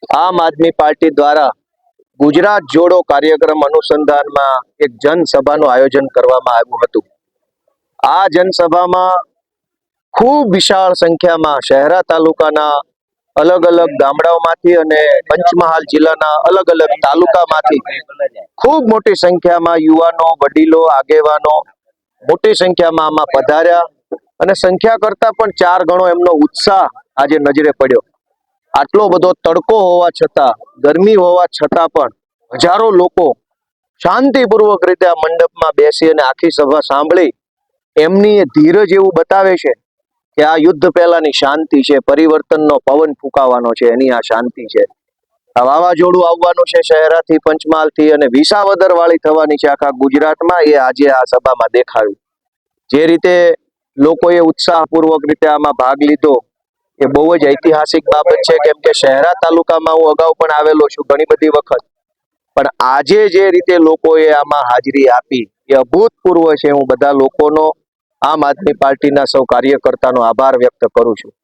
આમ આદમી પાર્ટી દ્વારા ગુજરાત જોડો કાર્યક્રમ અનુસંધાનમાં એક જનસભાનું આયોજન કરવામાં આવ્યું હતું। આ જનસભામાં ખૂબ વિશાળ સંખ્યામાં શહેરા તાલુકાના અલગ અલગ ગામડાઓમાંથી અને પંચમહાલ જિલ્લાના અલગ અલગ તાલુકામાંથી ખૂબ મોટી સંખ્યામાં યુવાનો, વડીલો, આગેવાનો મોટી સંખ્યામાં આમાં પધાર્યા અને સંખ્યા કરતા પણ 4 ગણો એમનો ઉત્સાહ આજે નજરે પડ્યો। આટલો બધો તડકો હોવા છતાં, ગરમી હોવા છતાં પણ હજારો લોકો શાંતિપૂર્વક રીતે આ મંડપમાં બેસી અને આખી સભા સાંભળી એમની એ ધીરજ એવું બતાવે છે કે આ યુદ્ધ પહેલાની શાંતિ છે, પરિવર્તનનો પવન ફૂંકાવાનો છે, એની આ શાંતિ છે। આ વાવાઝોડું આવવાનું છે શહેરાથી, પંચમહાલથી અને વિસાવદર વાળી થવાની છે આખા ગુજરાતમાં, એ આજે આ સભામાં દેખાયું। જે રીતે લોકોએ ઉત્સાહપૂર્વક રીતે આમાં ભાગ લીધો એ બહુ જ ઐતિહાસિક બાબત છે, કેમ કે શહેરા તાલુકામાં હું અગાઉ પણ આવેલો છું ઘણી બધી વખત, પણ આજે જે રીતે લોકોએ આમાં હાજરી આપી એ અભૂતપૂર્વ છે। હું બધા લોકોનો, આમ આદમી પાર્ટીના સૌ કાર્યકર્તાનો આભાર વ્યક્ત કરું છું।